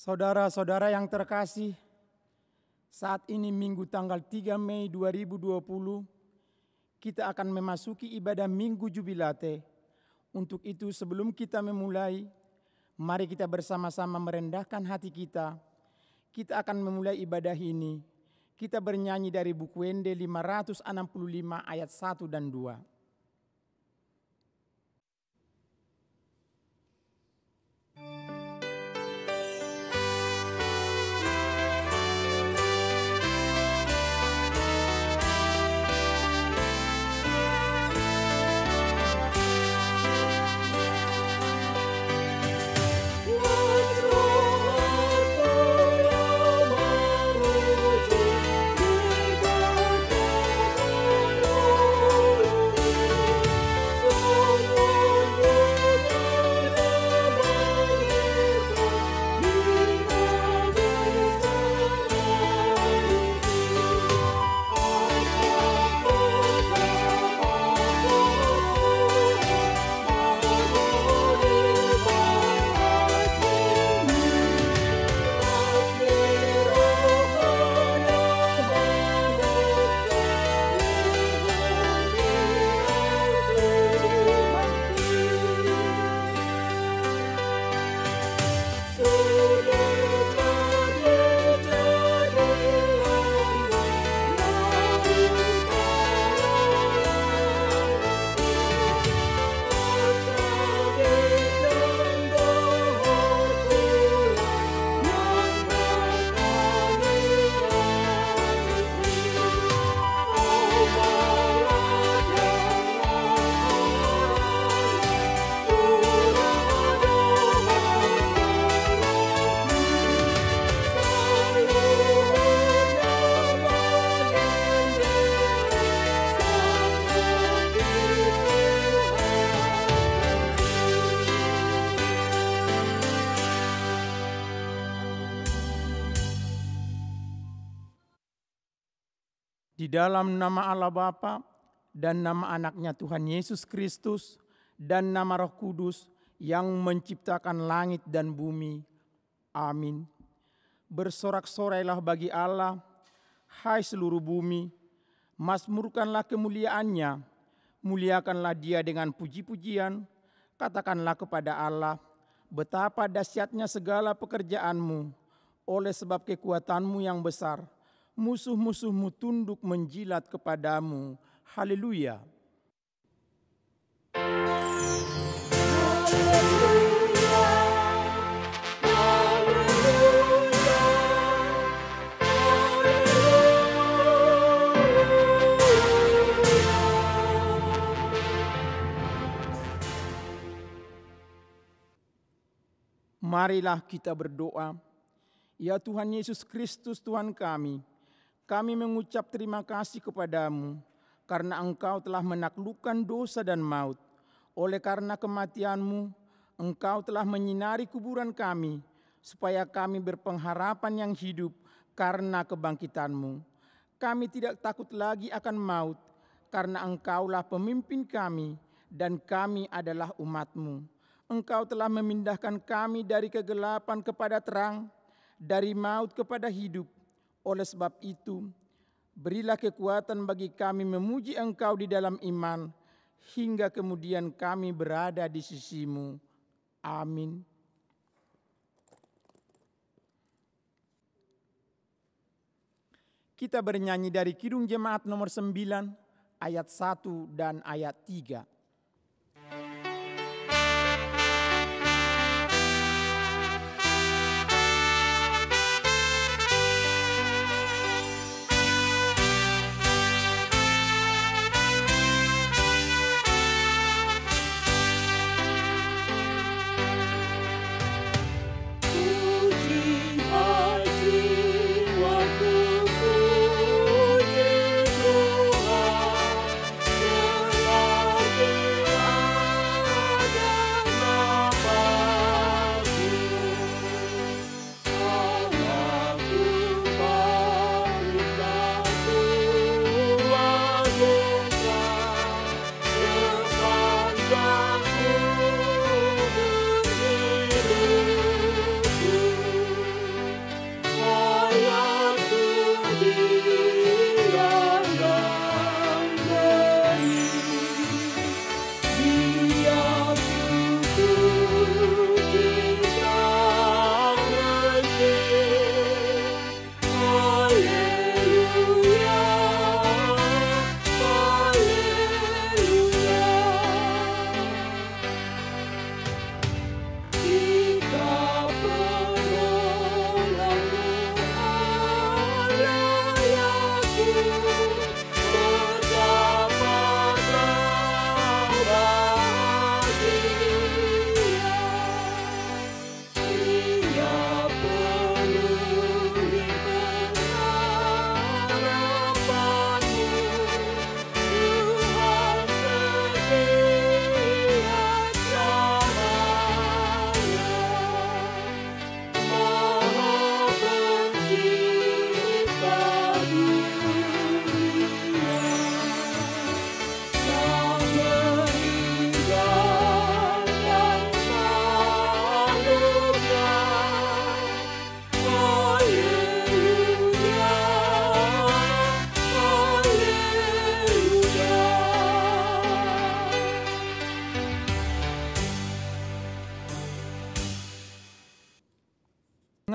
Saudara-saudara yang terkasih, saat ini Minggu tanggal 3 Mei 2020, kita akan memasuki ibadah Minggu Jubilate. Untuk itu sebelum kita memulai, mari kita bersama-sama merendahkan hati kita. Kita akan memulai ibadah ini. Kita bernyanyi dari buku Wende 565 ayat 1 dan 2. Di dalam nama Allah Bapa dan nama anaknya Tuhan Yesus Kristus dan nama Roh Kudus yang menciptakan langit dan bumi. Amin. Bersorak-sorailah bagi Allah, hai seluruh bumi, mazmurkanlah kemuliaannya, muliakanlah Dia dengan puji-pujian, katakanlah kepada Allah, betapa dahsyatnya segala pekerjaanmu, oleh sebab kekuatanmu yang besar. Musuh-musuhmu tunduk menjilat kepadamu. Haleluya. Marilah kita berdoa. Ya Tuhan Yesus Kristus Tuhan kami mengucap terima kasih kepadamu karena Engkau telah menaklukkan dosa dan maut. Oleh karena kematian-Mu, Engkau telah menyinari kuburan kami, supaya kami berpengharapan yang hidup karena kebangkitan-Mu. Kami tidak takut lagi akan maut, karena Engkaulah pemimpin kami dan kami adalah umat-Mu. Engkau telah memindahkan kami dari kegelapan kepada terang, dari maut kepada hidup. Oleh sebab itu, berilah kekuatan bagi kami memuji Engkau di dalam iman, hingga kemudian kami berada di sisi-Mu. Amin. Kita bernyanyi dari Kidung Jemaat nomor 9, ayat 1 dan ayat 3. Puji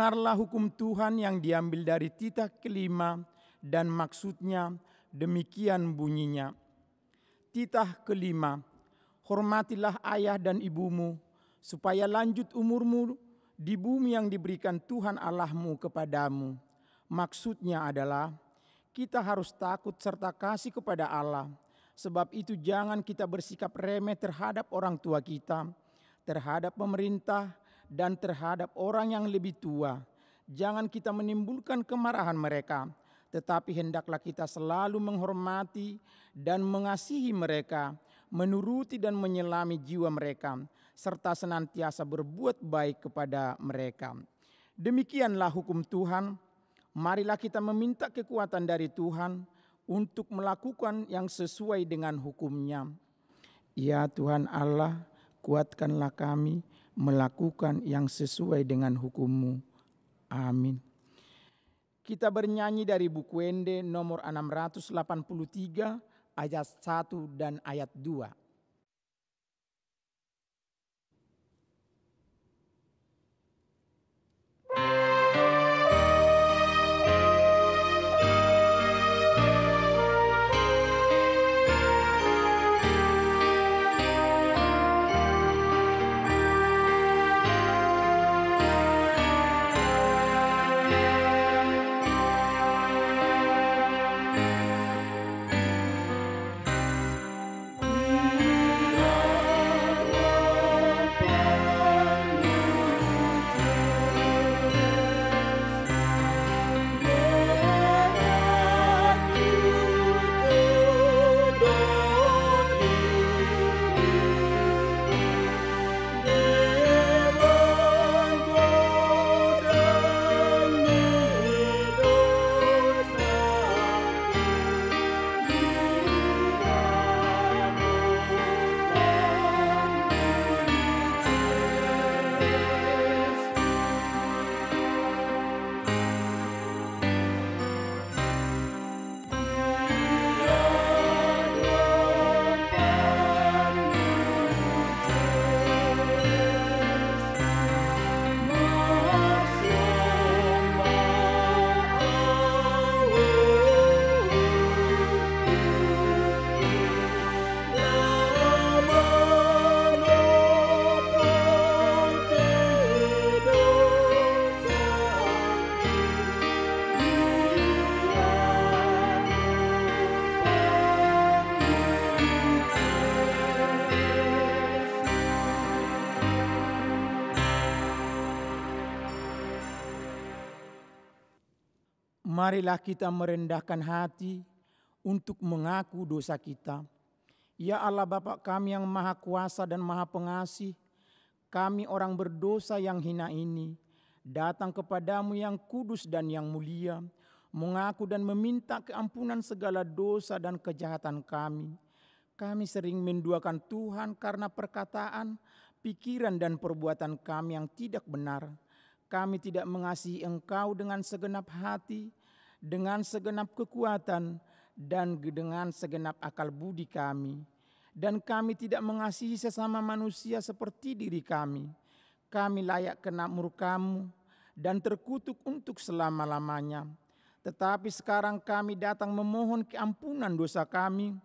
Dengarlah hukum Tuhan yang diambil dari titah kelima dan maksudnya demikian bunyinya. Titah kelima, hormatilah ayah dan ibumu supaya lanjut umurmu di bumi yang diberikan Tuhan Allahmu kepadamu. Maksudnya adalah kita harus takut serta kasih kepada Allah. Sebab itu jangan kita bersikap remeh terhadap orang tua kita, terhadap pemerintah, dan terhadap orang yang lebih tua. Jangan kita menimbulkan kemarahan mereka, tetapi hendaklah kita selalu menghormati dan mengasihi mereka, menuruti dan menyelami jiwa mereka, serta senantiasa berbuat baik kepada mereka. Demikianlah hukum Tuhan. Marilah kita meminta kekuatan dari Tuhan untuk melakukan yang sesuai dengan hukum-Nya. Ya Tuhan Allah, kuatkanlah kami melakukan yang sesuai dengan hukum-Mu. Amin. Kita bernyanyi dari buku Ende nomor 683 ayat 1 dan ayat 2. Marilah kita merendahkan hati untuk mengaku dosa kita. Ya Allah Bapa kami yang Maha Kuasa dan Maha Pengasih, kami orang berdosa yang hina ini datang kepadamu yang kudus dan yang mulia, mengaku dan meminta keampunan segala dosa dan kejahatan kami. Kami sering menduakan Tuhan karena perkataan, pikiran dan perbuatan kami yang tidak benar. Kami tidak mengasihi Engkau dengan segenap hati, dengan segenap kekuatan, dan dengan segenap akal budi kami. Dan kami tidak mengasihi sesama manusia seperti diri kami. Kami layak kena murka-Mu dan terkutuk untuk selama-lamanya. Tetapi sekarang kami datang memohon keampunan dosa kami.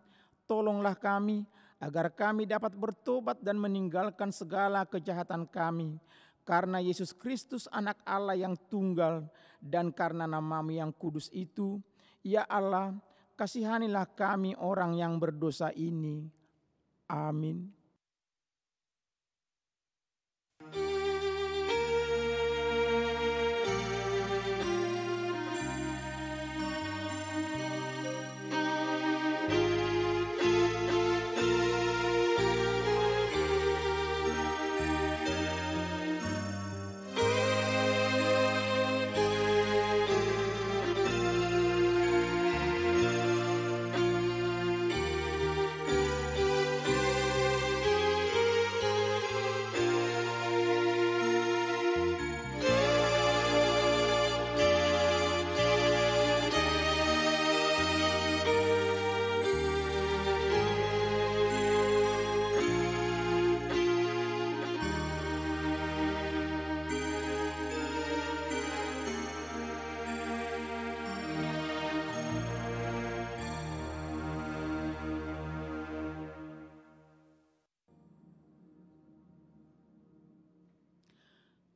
Tolonglah kami agar kami dapat bertobat dan meninggalkan segala kejahatan kami. Karena Yesus Kristus anak Allah yang tunggal dan karena nama-Mu yang kudus itu, ya Allah, kasihanilah kami orang yang berdosa ini. Amin.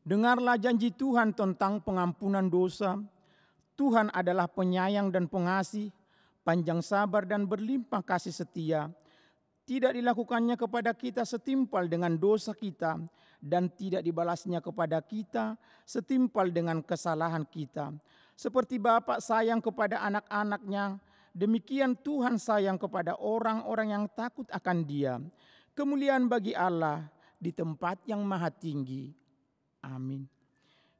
Dengarlah janji Tuhan tentang pengampunan dosa. Tuhan adalah penyayang dan pengasih, panjang sabar dan berlimpah kasih setia. Tidak dilakukannya kepada kita setimpal dengan dosa kita, dan tidak dibalasnya kepada kita setimpal dengan kesalahan kita. Seperti Bapa sayang kepada anak-anaknya, demikian Tuhan sayang kepada orang-orang yang takut akan Dia. Kemuliaan bagi Allah di tempat yang maha tinggi. Amin.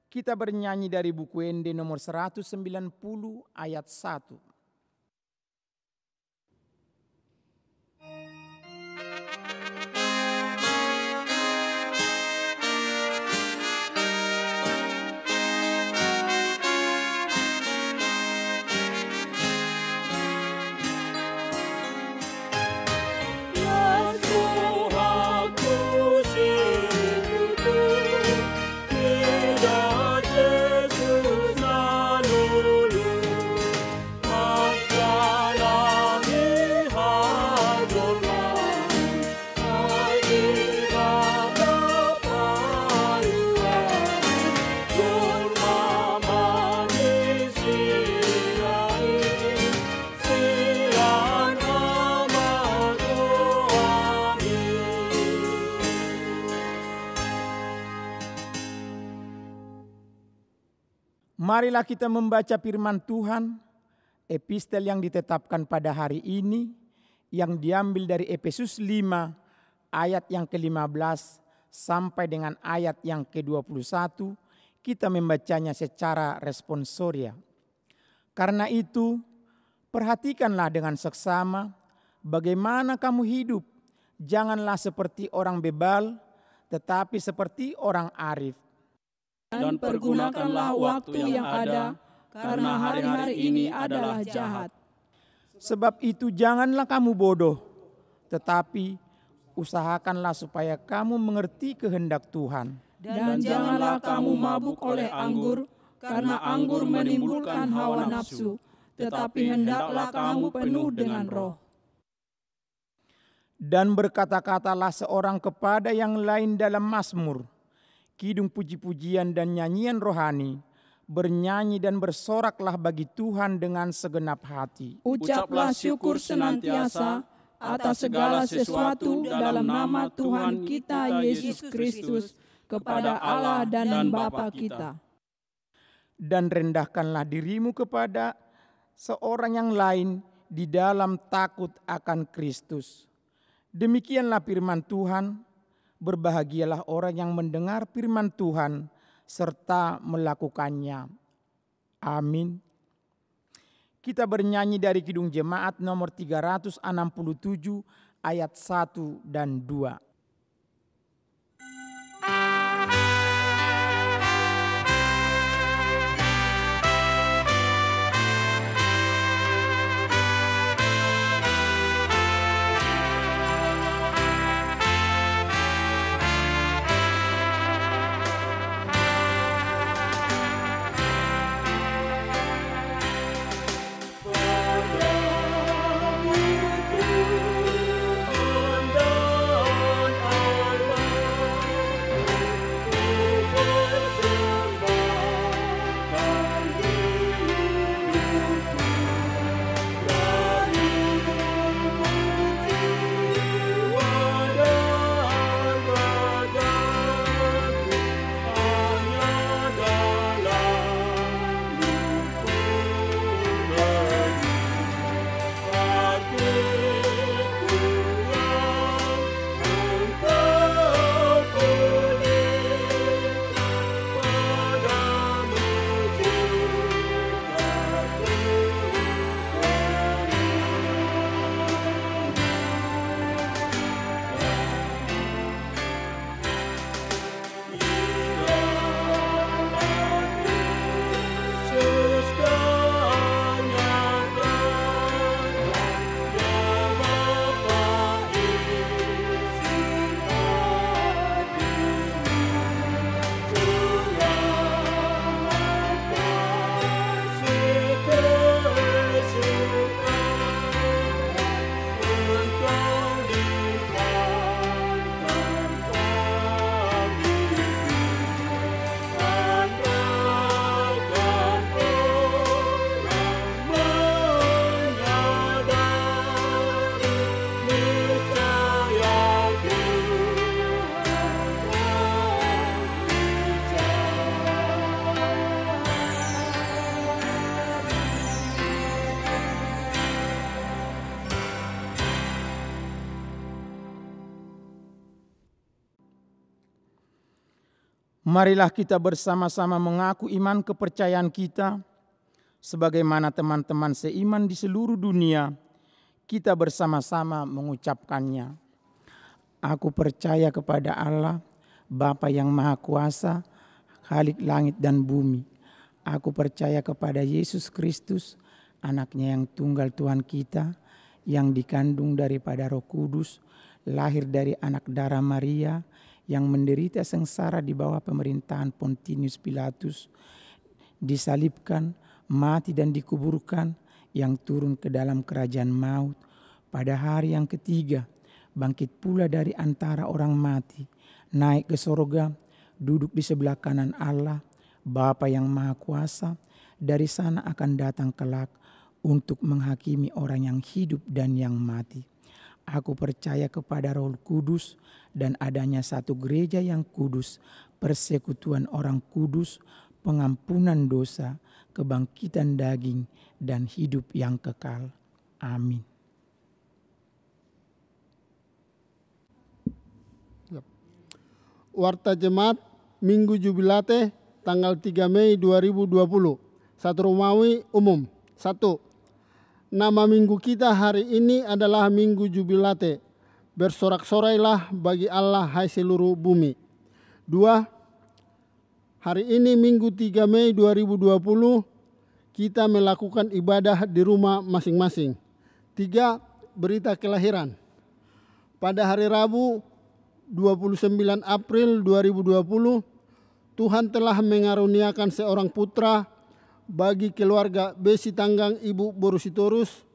Kita bernyanyi dari buku ND nomor 190 ayat 1. Marilah kita membaca firman Tuhan, epistel yang ditetapkan pada hari ini, yang diambil dari Efesus 5 ayat yang ke-15 sampai dengan ayat yang ke-21, kita membacanya secara responsoria. Karena itu, perhatikanlah dengan seksama bagaimana kamu hidup, janganlah seperti orang bebal, tetapi seperti orang arif. Dan pergunakanlah waktu yang ada, karena hari-hari ini adalah jahat. Sebab itu janganlah kamu bodoh, tetapi usahakanlah supaya kamu mengerti kehendak Tuhan. Dan janganlah kamu mabuk oleh anggur, karena anggur menimbulkan hawa nafsu, tetapi hendaklah kamu penuh dengan Roh. Dan berkata-katalah seorang kepada yang lain dalam mazmur, kidung puji-pujian dan nyanyian rohani, bernyanyi dan bersoraklah bagi Tuhan dengan segenap hati. Ucaplah syukur senantiasa atas segala sesuatu dalam nama Tuhan kita Yesus Kristus kepada Allah dan Bapa kita. Dan rendahkanlah dirimu kepada seorang yang lain di dalam takut akan Kristus. Demikianlah firman Tuhan. Berbahagialah orang yang mendengar firman Tuhan serta melakukannya. Amin. Kita bernyanyi dari Kidung Jemaat nomor 367 ayat 1 dan 2. Marilah kita bersama-sama mengaku iman kepercayaan kita, sebagaimana teman-teman seiman di seluruh dunia, kita bersama-sama mengucapkannya. Aku percaya kepada Allah, Bapa yang Maha Kuasa, Khalik langit dan bumi. Aku percaya kepada Yesus Kristus, anaknya yang tunggal Tuhan kita, yang dikandung daripada Roh Kudus, lahir dari anak darah Maria, yang menderita sengsara di bawah pemerintahan Pontius Pilatus, disalibkan, mati dan dikuburkan, yang turun ke dalam kerajaan maut, pada hari yang ketiga, bangkit pula dari antara orang mati, naik ke sorga, duduk di sebelah kanan Allah, Bapa yang Maha Kuasa, dari sana akan datang kelak untuk menghakimi orang yang hidup dan yang mati. Aku percaya kepada Roh Kudus dan adanya satu gereja yang kudus, persekutuan orang kudus, pengampunan dosa, kebangkitan daging, dan hidup yang kekal. Amin. Warta Jemaat Minggu Jubilate tanggal 3 Mei 2020. 1 Romawi umum. 1. Nama minggu kita hari ini adalah Minggu Jubilate. Bersorak-sorailah bagi Allah hai seluruh bumi. 2. Hari ini Minggu 3 Mei 2020 kita melakukan ibadah di rumah masing-masing. 3. Berita kelahiran. Pada hari Rabu 29 April 2020 Tuhan telah mengaruniakan seorang putra bagi keluarga Besi Tanggang Ibu Borusitorus,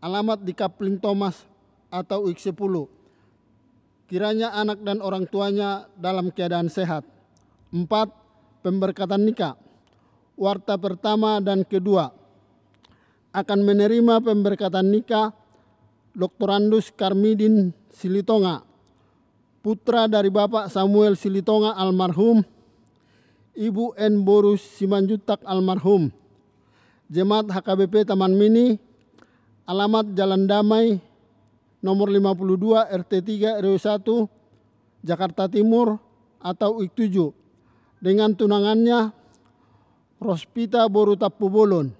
alamat di Kapling Thomas atau X10. Kiranya anak dan orang tuanya dalam keadaan sehat. 4. Pemberkatan nikah. Warta pertama dan kedua akan menerima pemberkatan nikah Doktorandus Karmidin Silitonga, putra dari Bapak Samuel Silitonga almarhum, Ibu N. Borus Simanjutak almarhum. Jemaat HKBP Taman Mini, alamat Jalan Damai, nomor 52 RT3 RW 1, Jakarta Timur atau IK7, dengan tunangannya Rospita Boru Tappubolon.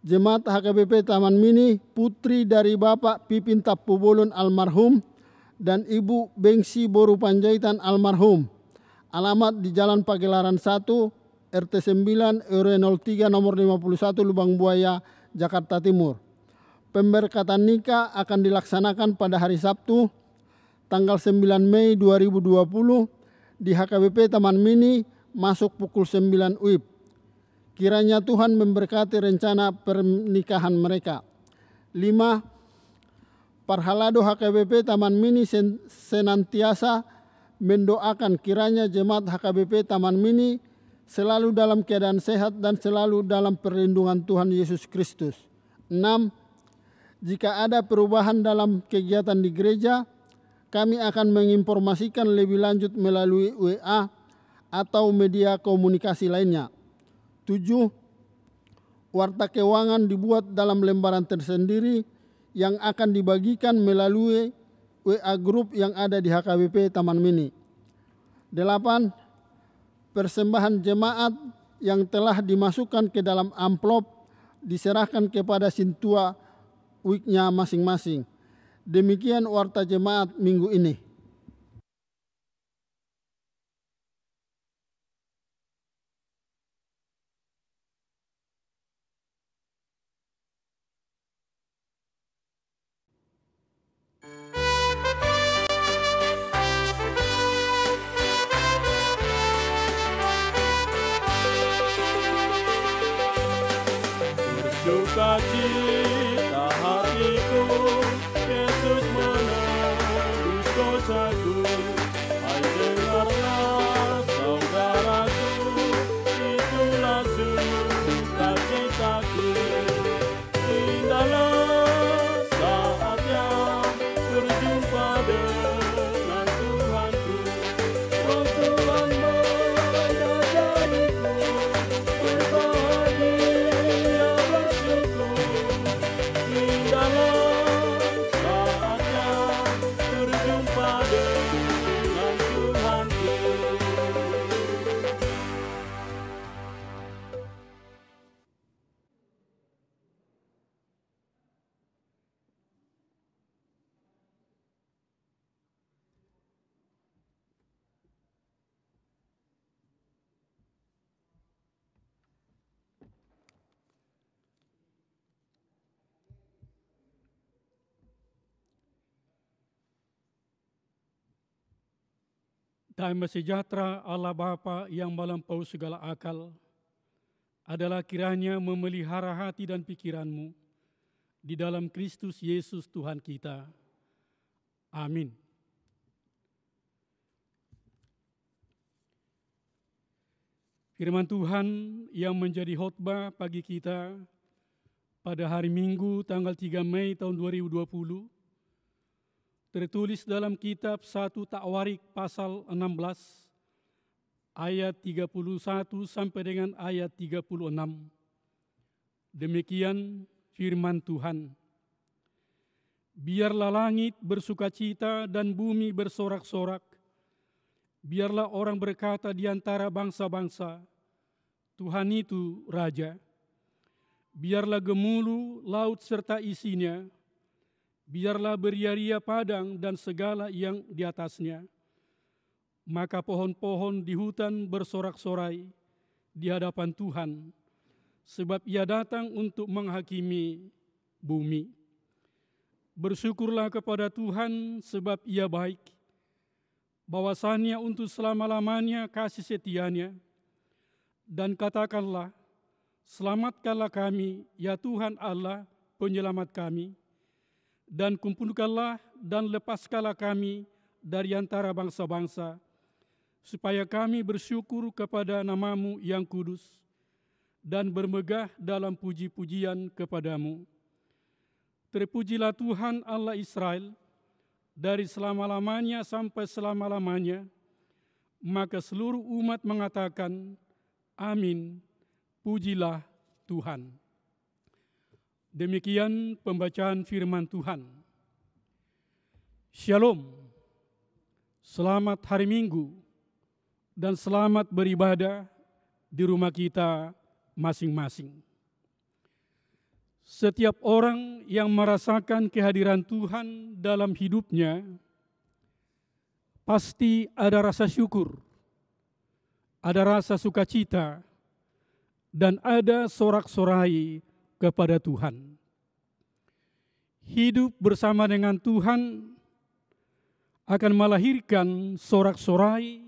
Jemaat HKBP Taman Mini, putri dari Bapak Pipin Tappubolon almarhum dan Ibu Bengsi Boru Panjaitan almarhum. Alamat di Jalan Pagelaran 1, RT 9, RW 03, nomor 51, Lubang Buaya, Jakarta Timur. Pemberkatan nikah akan dilaksanakan pada hari Sabtu, tanggal 9 Mei 2020 di HKBP Taman Mini, masuk pukul 9 WIB. Kiranya Tuhan memberkati rencana pernikahan mereka. 5. Parhalado HKBP Taman Mini senantiasa mendoakan kiranya jemaat HKBP Taman Mini selalu dalam keadaan sehat dan selalu dalam perlindungan Tuhan Yesus Kristus. 6. Jika ada perubahan dalam kegiatan di gereja, kami akan menginformasikan lebih lanjut melalui WA atau media komunikasi lainnya. 7. Warta keuangan dibuat dalam lembaran tersendiri yang akan dibagikan melalui WA Group yang ada di HKBP Taman Mini. 8. Persembahan jemaat yang telah dimasukkan ke dalam amplop diserahkan kepada sintua weeknya masing-masing. Demikian warta jemaat minggu ini. Sukacita hatiku, Yesus menebus dosaku. Hai dengarlah saudaraku, itulah sukacitaku. Indahlah saatnya berjumpa dengan Tuhanku. Roh Tuhan mengajariku berbahagia bersyukur. Indahlah Damai sejahtera Allah Bapa yang melampaui segala akal adalah kiranya memelihara hati dan pikiranmu di dalam Kristus Yesus Tuhan kita. Amin. Firman Tuhan yang menjadi khotbah pagi kita pada hari Minggu tanggal 3 Mei tahun 2020 tertulis dalam kitab 1 Ta'warik pasal 16 ayat 31 sampai dengan ayat 36. Demikian firman Tuhan. Biarlah langit bersukacita dan bumi bersorak-sorak. Biarlah orang berkata di antara bangsa-bangsa, Tuhan itu Raja. Biarlah gemuruh laut serta isinya. Biarlah beria-ria padang dan segala yang di atasnya. Maka pohon-pohon di hutan bersorak-sorai di hadapan Tuhan, sebab Ia datang untuk menghakimi bumi. Bersyukurlah kepada Tuhan sebab Ia baik, bahwasannya untuk selama-lamanya kasih setianya. Dan katakanlah, selamatkanlah kami, ya Tuhan Allah, penyelamat kami. Dan kumpulkanlah dan lepaskanlah kami dari antara bangsa-bangsa, supaya kami bersyukur kepada nama-Mu yang kudus, dan bermegah dalam puji-pujian kepadamu. Terpujilah Tuhan Allah Israel, dari selama-lamanya sampai selama-lamanya. Maka seluruh umat mengatakan, Amin, pujilah Tuhan. Demikian pembacaan firman Tuhan. Shalom, selamat hari Minggu, dan selamat beribadah di rumah kita masing-masing. Setiap orang yang merasakan kehadiran Tuhan dalam hidupnya, pasti ada rasa syukur, ada rasa sukacita, dan ada sorak-sorai kepada Tuhan. Hidup bersama dengan Tuhan akan melahirkan sorak-sorai,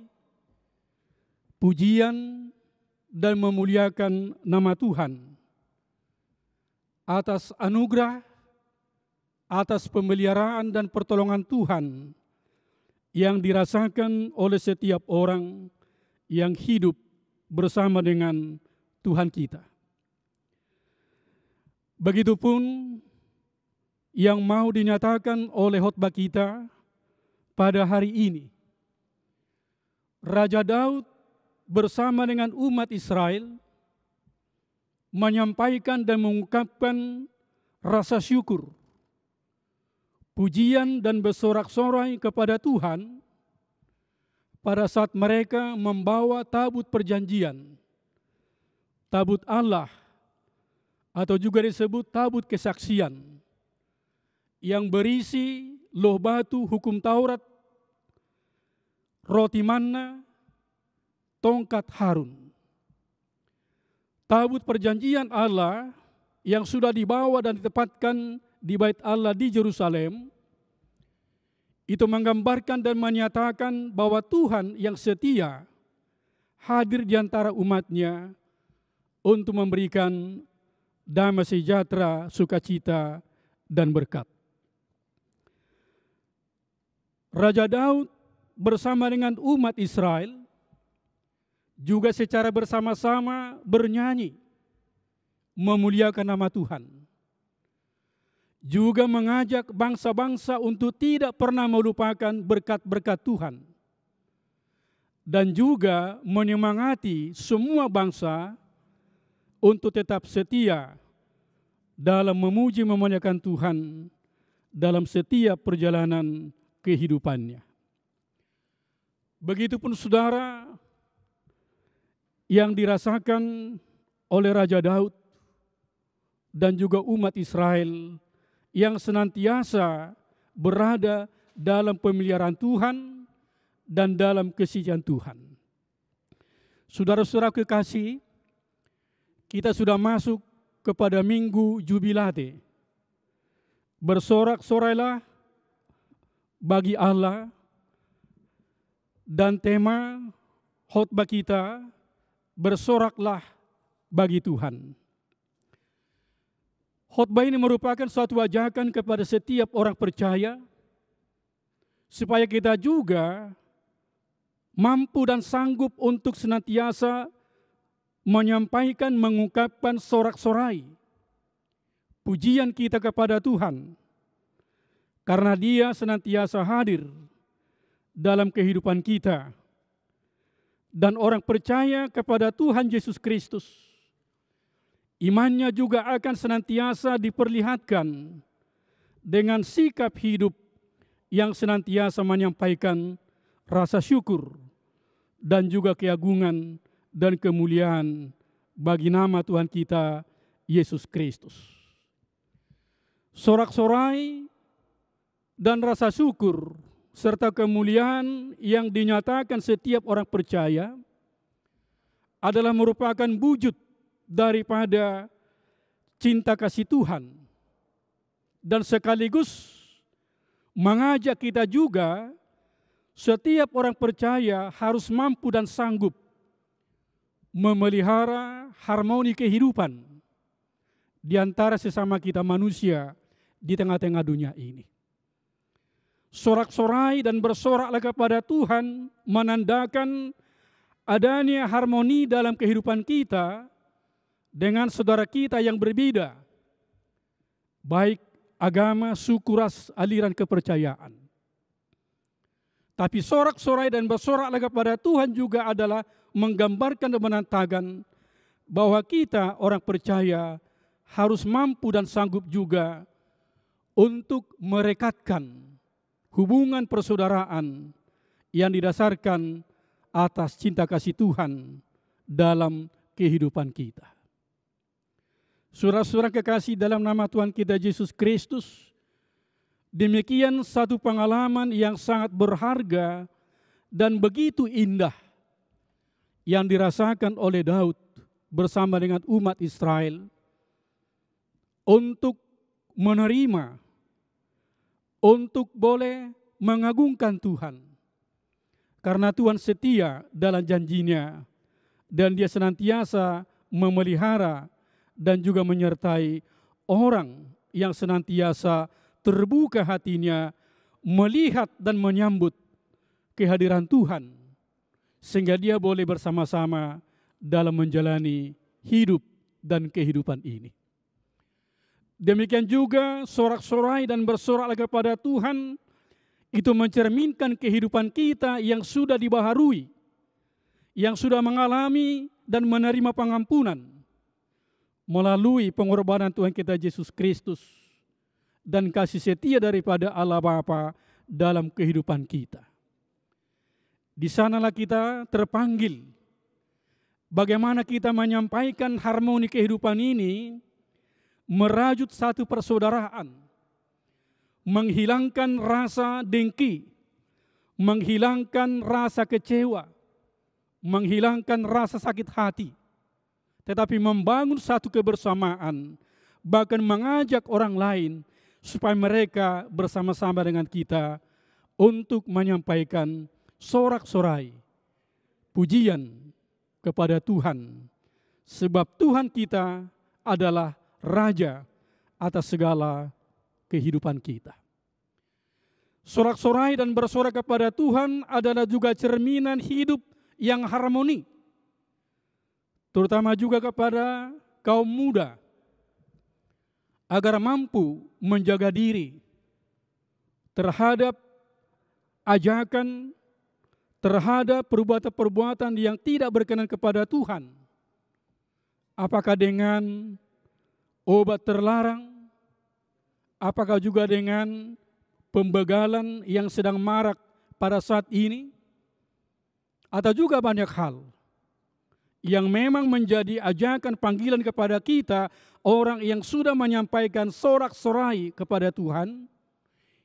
pujian, dan memuliakan nama Tuhan atas anugerah, atas pemeliharaan dan pertolongan Tuhan yang dirasakan oleh setiap orang yang hidup bersama dengan Tuhan kita. Begitupun yang mau dinyatakan oleh khotbah kita pada hari ini. Raja Daud bersama dengan umat Israel menyampaikan dan mengungkapkan rasa syukur, pujian dan bersorak-sorai kepada Tuhan pada saat mereka membawa tabut perjanjian, tabut Allah, atau juga disebut tabut kesaksian, yang berisi loh batu hukum Taurat, roti manna, tongkat Harun. Tabut perjanjian Allah yang sudah dibawa dan ditempatkan di Bait Allah di Yerusalem, itu menggambarkan dan menyatakan bahwa Tuhan yang setia hadir di antara umatnya untuk memberikan damai sejahtera, sukacita, dan berkat. Raja Daud bersama dengan umat Israel juga secara bersama-sama bernyanyi, memuliakan nama Tuhan. Juga mengajak bangsa-bangsa untuk tidak pernah melupakan berkat-berkat Tuhan. Dan juga menyemangati semua bangsa untuk tetap setia dalam memuji memuliakan Tuhan dalam setiap perjalanan kehidupannya. Begitupun saudara yang dirasakan oleh Raja Daud dan juga umat Israel yang senantiasa berada dalam pemeliharaan Tuhan dan dalam kesetiaan Tuhan. Saudara-saudara kekasih, kita sudah masuk kepada Minggu Jubilate. Bersorak-sorailah bagi Allah Dan tema khotbah kita, bersoraklah bagi Tuhan. Khotbah ini merupakan suatu ajakan kepada setiap orang percaya supaya kita juga mampu dan sanggup untuk senantiasa menyampaikan, mengungkapkan sorak-sorai pujian kita kepada Tuhan, karena Dia senantiasa hadir dalam kehidupan kita. Dan orang percaya kepada Tuhan Yesus Kristus, imannya juga akan senantiasa diperlihatkan dengan sikap hidup yang senantiasa menyampaikan rasa syukur dan juga keagungan dan kemuliaan bagi nama Tuhan kita Yesus Kristus. Sorak-sorai dan rasa syukur serta kemuliaan yang dinyatakan setiap orang percaya adalah merupakan wujud daripada cinta kasih Tuhan, dan sekaligus mengajak kita juga setiap orang percaya harus mampu dan sanggup memelihara harmoni kehidupan di antara sesama kita manusia di tengah-tengah dunia ini. Sorak-sorai dan bersoraklah kepada Tuhan menandakan adanya harmoni dalam kehidupan kita dengan saudara kita yang berbeda, baik agama, suku, ras, aliran kepercayaan. Tapi sorak-sorai dan bersoraklah kepada Tuhan juga adalah menggambarkan dan menandakan bahwa kita orang percaya harus mampu dan sanggup juga untuk merekatkan hubungan persaudaraan yang didasarkan atas cinta kasih Tuhan dalam kehidupan kita. Saudara-saudara kekasih dalam nama Tuhan kita Yesus Kristus, demikian satu pengalaman yang sangat berharga dan begitu indah yang dirasakan oleh Daud bersama dengan umat Israel untuk menerima, untuk boleh mengagungkan Tuhan. Karena Tuhan setia dalam janjinya dan Dia senantiasa memelihara dan juga menyertai orang yang senantiasa terbuka hatinya melihat dan menyambut kehadiran Tuhan, sehingga dia boleh bersama-sama dalam menjalani hidup dan kehidupan ini. Demikian juga sorak-sorai dan bersoraklah kepada Tuhan itu mencerminkan kehidupan kita yang sudah dibaharui, yang sudah mengalami dan menerima pengampunan melalui pengorbanan Tuhan kita Yesus Kristus dan kasih setia daripada Allah Bapa dalam kehidupan kita. Di sanalah kita terpanggil bagaimana kita menyampaikan harmoni kehidupan ini, merajut satu persaudaraan, menghilangkan rasa dengki, menghilangkan rasa kecewa, menghilangkan rasa sakit hati, tetapi membangun satu kebersamaan, bahkan mengajak orang lain supaya mereka bersama-sama dengan kita untuk menyampaikan sorak-sorai pujian kepada Tuhan, sebab Tuhan kita adalah Raja atas segala kehidupan kita. Sorak-sorai dan bersorak kepada Tuhan adalah juga cerminan hidup yang harmoni, terutama juga kepada kaum muda, agar mampu menjaga diri terhadap ajakan, terhadap perbuatan-perbuatan yang tidak berkenan kepada Tuhan. Apakah dengan obat terlarang, apakah juga dengan pembegalan yang sedang marak pada saat ini, atau juga banyak hal yang memang menjadi ajakan panggilan kepada kita, orang yang sudah menyampaikan sorak-sorai kepada Tuhan,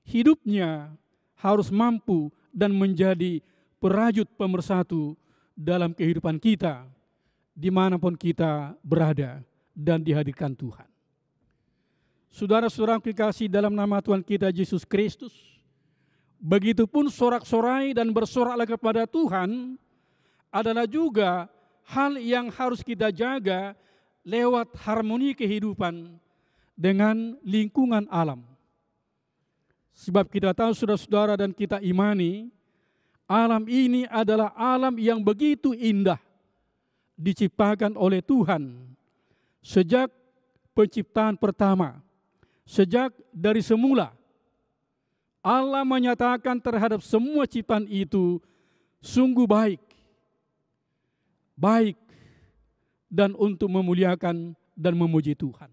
hidupnya harus mampu dan menjadi perajut pemersatu dalam kehidupan kita, dimanapun kita berada dan dihadirkan Tuhan. Saudara-saudara kekasih dalam nama Tuhan kita Yesus Kristus, Begitupun sorak-sorai dan bersoraklah kepada Tuhan adalah juga hal yang harus kita jaga lewat harmoni kehidupan dengan lingkungan alam. Sebab kita tahu saudara-saudara dan kita imani, alam ini adalah alam yang begitu indah diciptakan oleh Tuhan sejak penciptaan pertama, sejak dari semula. Allah menyatakan terhadap semua ciptaan itu sungguh baik, baik dan untuk memuliakan dan memuji Tuhan.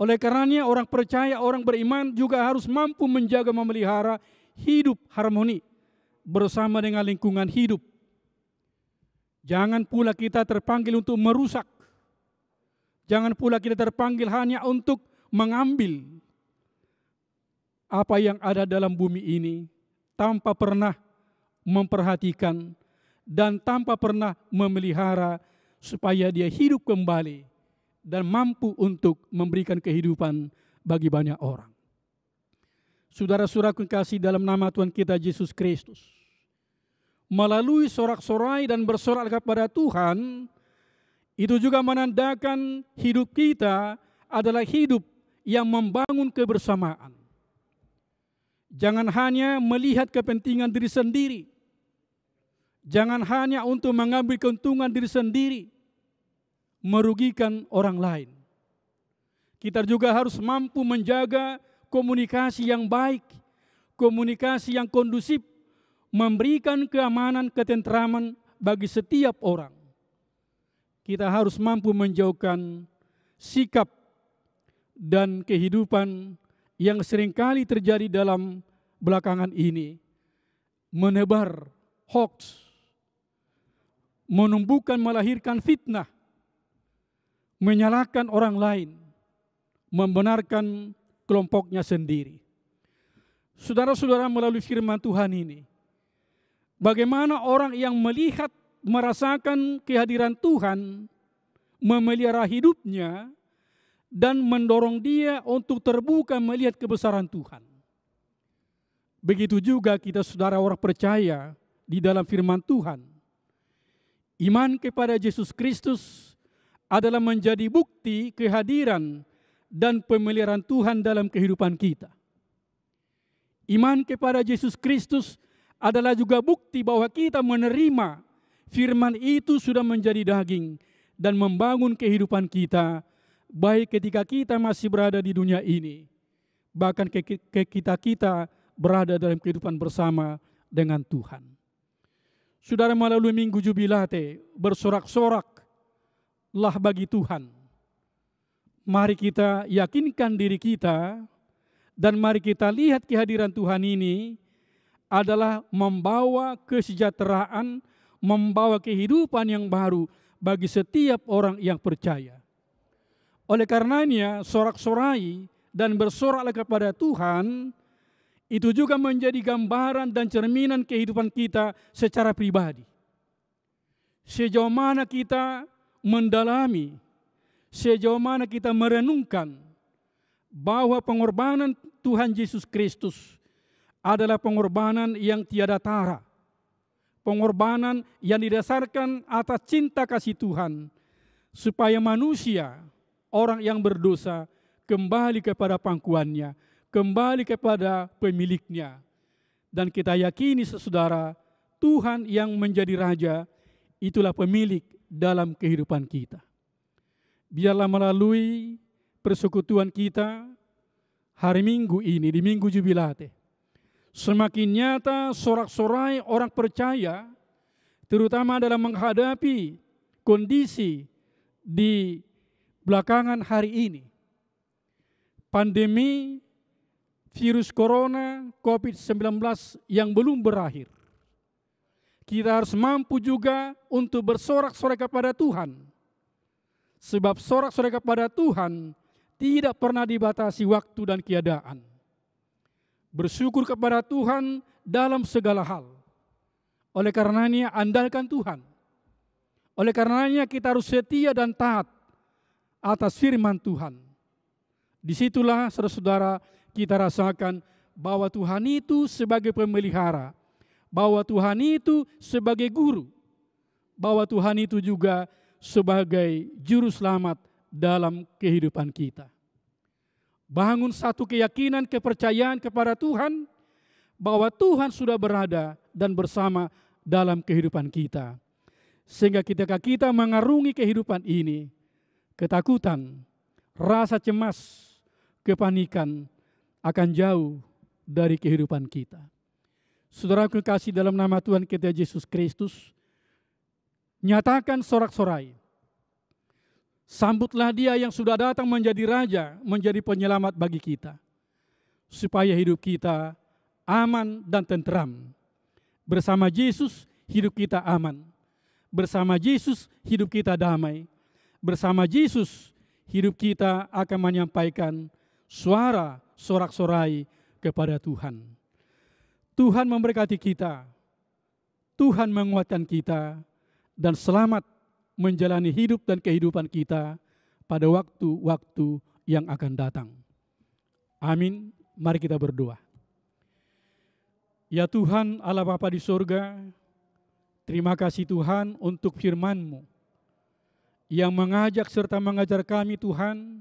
Oleh karenanya orang percaya, orang beriman juga harus mampu menjaga, memelihara hidup harmoni bersama dengan lingkungan hidup. Jangan pula kita terpanggil untuk merusak. Jangan pula kita terpanggil hanya untuk mengambil apa yang ada dalam bumi ini tanpa pernah memperhatikan dan tanpa pernah memelihara supaya dia hidup kembali dan mampu untuk memberikan kehidupan bagi banyak orang. Saudara-saudaraku kasih dalam nama Tuhan kita Yesus Kristus, melalui sorak-sorai dan bersorak kepada Tuhan, itu juga menandakan hidup kita adalah hidup yang membangun kebersamaan. Jangan hanya melihat kepentingan diri sendiri. Jangan hanya untuk mengambil keuntungan diri sendiri, merugikan orang lain. Kita juga harus mampu menjaga komunikasi yang baik, komunikasi yang kondusif, memberikan keamanan, ketentraman bagi setiap orang. Kita harus mampu menjauhkan sikap dan kehidupan yang seringkali terjadi dalam belakangan ini, menebar hoax, menumbuhkan, melahirkan fitnah, menyalahkan orang lain, membenarkan kelompoknya sendiri. Saudara-saudara, melalui firman Tuhan ini, bagaimana orang yang melihat, merasakan kehadiran Tuhan, memelihara hidupnya, dan mendorong dia untuk terbuka melihat kebesaran Tuhan. Begitu juga kita saudara orang percaya di dalam firman Tuhan. Iman kepada Yesus Kristus adalah menjadi bukti kehadiran dan pemeliharaan Tuhan dalam kehidupan kita. Iman kepada Yesus Kristus adalah juga bukti bahwa kita menerima firman itu sudah menjadi daging dan membangun kehidupan kita, baik ketika kita masih berada di dunia ini, bahkan ketika kita berada dalam kehidupan bersama dengan Tuhan. Saudara, melalui Minggu Jubilate, bersorak-soraklah bagi Tuhan. Mari kita yakinkan diri kita, dan mari kita lihat kehadiran Tuhan ini adalah membawa kesejahteraan, membawa kehidupan yang baru bagi setiap orang yang percaya. Oleh karenanya, sorak-sorai dan bersoraklah kepada Tuhan, itu juga menjadi gambaran dan cerminan kehidupan kita secara pribadi. Sejauh mana kita mendalami, sejauh mana kita merenungkan bahwa pengorbanan Tuhan Yesus Kristus adalah pengorbanan yang tiada tara. Pengorbanan yang didasarkan atas cinta kasih Tuhan, supaya manusia, orang yang berdosa, kembali kepada pangkuannya, kembali kepada pemiliknya. Dan kita yakini saudara, Tuhan yang menjadi Raja, itulah pemilik dalam kehidupan kita. Biarlah melalui persekutuan kita hari Minggu ini, di Minggu Jubilate, semakin nyata sorak-sorai orang percaya, terutama dalam menghadapi kondisi di belakangan hari ini. Pandemi virus corona COVID-19 yang belum berakhir. Kita harus mampu juga untuk bersorak-sorai kepada Tuhan. Sebab sorak-sorai kepada Tuhan tidak pernah dibatasi waktu dan keadaan. Bersyukur kepada Tuhan dalam segala hal. Oleh karenanya andalkan Tuhan. Oleh karenanya kita harus setia dan taat atas firman Tuhan. Disitulah saudara-saudara kita rasakan bahwa Tuhan itu sebagai pemelihara, bahwa Tuhan itu sebagai guru, bahwa Tuhan itu juga sebagai juru selamat dalam kehidupan kita. Bangun satu keyakinan, kepercayaan kepada Tuhan, bahwa Tuhan sudah berada dan bersama dalam kehidupan kita. Sehingga ketika kita mengarungi kehidupan ini, ketakutan, rasa cemas, kepanikan akan jauh dari kehidupan kita. Saudaraku kasih dalam nama Tuhan kita Yesus Kristus, nyatakan sorak-sorai. Sambutlah Dia yang sudah datang menjadi Raja, menjadi penyelamat bagi kita. Supaya hidup kita aman dan tentram. Bersama Yesus hidup kita aman. Bersama Yesus hidup kita damai. Bersama Yesus hidup kita akan menyampaikan suara sorak-sorai kepada Tuhan. Tuhan memberkati kita. Tuhan menguatkan kita. Dan selamat menjalani hidup dan kehidupan kita pada waktu-waktu yang akan datang. Amin. Mari kita berdoa. Ya Tuhan Allah Bapa di surga, terima kasih Tuhan untuk firman-Mu yang mengajak serta mengajar kami Tuhan,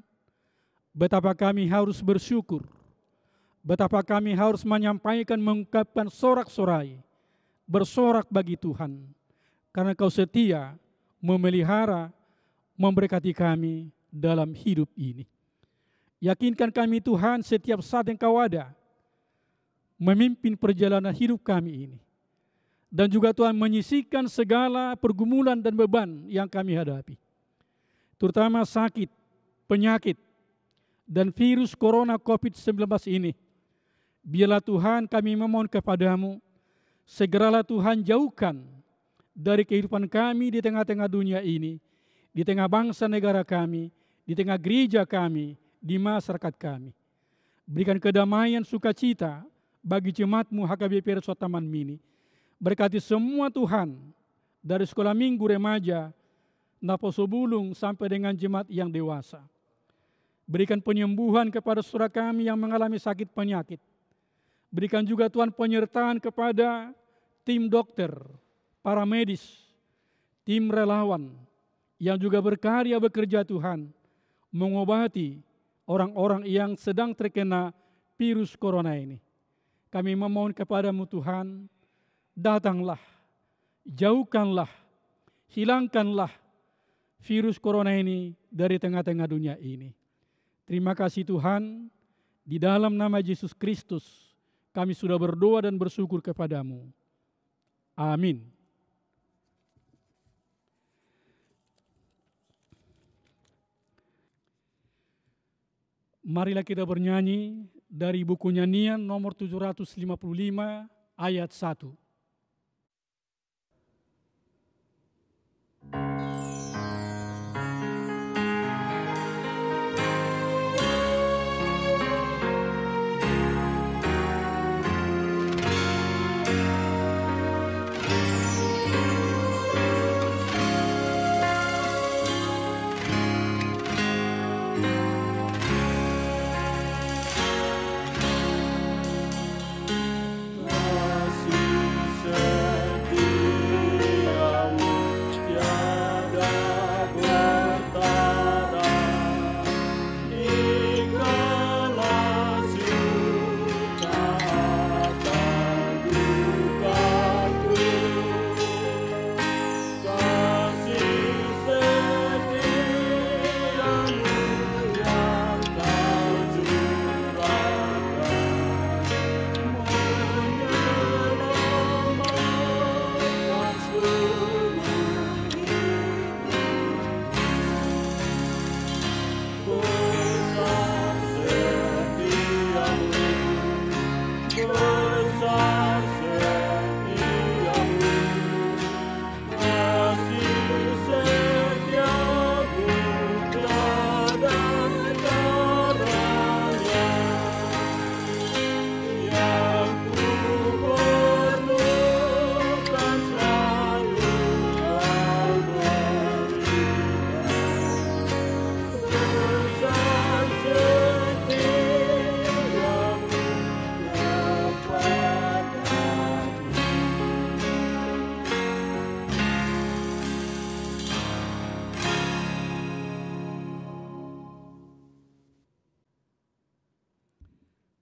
betapa kami harus bersyukur, betapa kami harus menyampaikan, mengungkapkan sorak-sorai, bersorak bagi Tuhan, karena Kau setia, memelihara, memberkati kami dalam hidup ini. Yakinkan kami Tuhan setiap saat Engkau ada, memimpin perjalanan hidup kami ini. Dan juga Tuhan menyisihkan segala pergumulan dan beban yang kami hadapi. Terutama sakit, penyakit, dan virus corona COVID-19 ini. Biarlah Tuhan kami memohon kepadamu, segeralah Tuhan jauhkan dari kehidupan kami di tengah-tengah dunia ini, di tengah bangsa negara kami, di tengah gereja kami, di masyarakat kami. Berikan kedamaian sukacita bagi jemaat-Mu HKBP Resort Taman Mini. Berkati semua Tuhan, dari sekolah minggu remaja, Naposo Bulung sampai dengan jemaat yang dewasa. Berikan penyembuhan kepada saudara kami yang mengalami sakit penyakit. Berikan juga Tuhan penyertaan kepada tim dokter, para medis, tim relawan yang juga berkarya bekerja Tuhan, mengobati orang-orang yang sedang terkena virus corona ini. Kami memohon kepadamu Tuhan, datanglah, jauhkanlah, hilangkanlah virus corona ini dari tengah-tengah dunia ini. Terima kasih Tuhan, di dalam nama Yesus Kristus kami sudah berdoa dan bersyukur kepadamu. Amin. Marilah kita bernyanyi dari buku nyanyian nomor 755 ayat 1. Kasih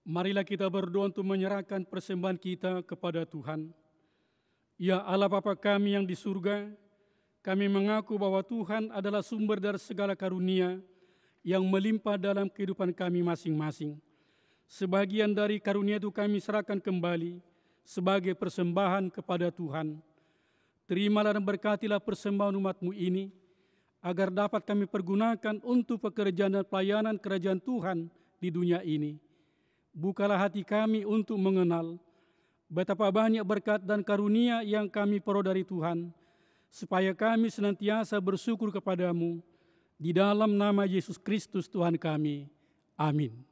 Marilah kita berdoa untuk menyerahkan persembahan kita kepada Tuhan. Ya Allah Bapa kami yang di surga, kami mengaku bahwa Tuhan adalah sumber dari segala karunia yang melimpah dalam kehidupan kami masing-masing. Sebagian dari karunia itu kami serahkan kembali sebagai persembahan kepada Tuhan. Terimalah dan berkatilah persembahan umat-Mu ini, agar dapat kami pergunakan untuk pekerjaan dan pelayanan kerajaan Tuhan di dunia ini. Bukalah hati kami untuk mengenal betapa banyak berkat dan karunia yang kami peroleh dari Tuhan, supaya kami senantiasa bersyukur kepadamu, di dalam nama Yesus Kristus Tuhan kami. Amin.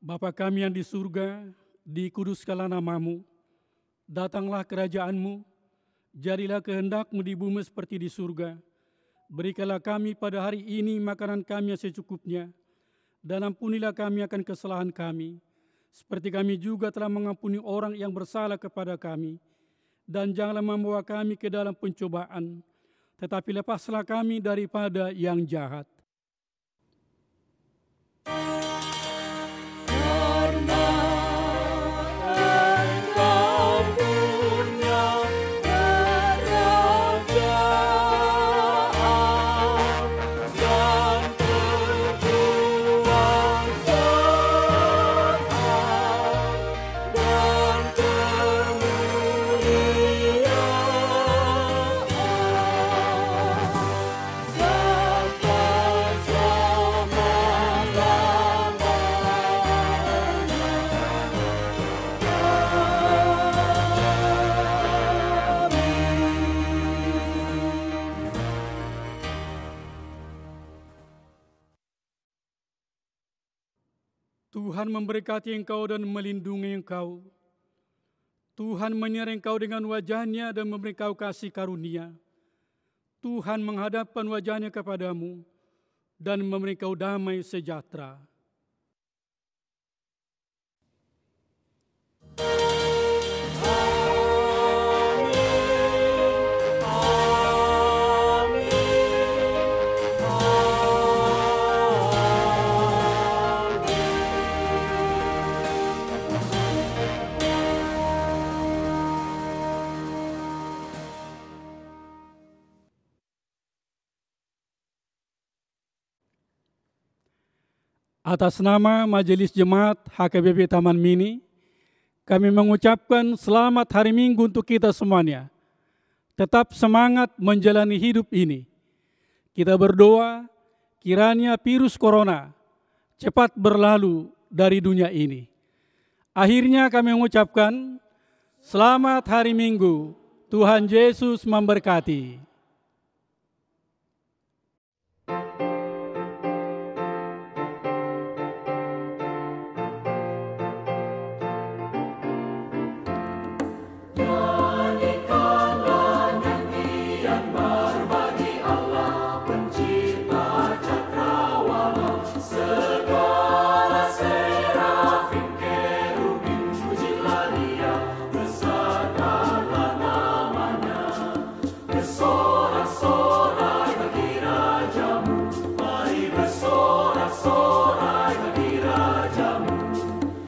Bapa kami yang di surga, dikuduskanlah nama-Mu, datanglah kerajaan-Mu, jadilah kehendak-Mu di bumi seperti di surga. Berikanlah kami pada hari ini makanan kami yang secukupnya, dan ampunilah kami akan kesalahan kami, seperti kami juga telah mengampuni orang yang bersalah kepada kami. Dan janganlah membawa kami ke dalam pencobaan, tetapi lepaslah kami daripada yang jahat. Tuhan memberkati engkau dan melindungi engkau. Tuhan menyertai engkau dengan wajah-Nya dan memberi engkau kasih karunia. Tuhan menghadapkan wajah-Nya kepadamu dan memberi engkau damai sejahtera. Atas nama Majelis Jemaat HKBP Taman Mini, kami mengucapkan selamat hari Minggu untuk kita semuanya. Tetap semangat menjalani hidup ini. Kita berdoa kiranya virus corona cepat berlalu dari dunia ini. Akhirnya kami mengucapkan selamat hari Minggu. Tuhan Yesus memberkati.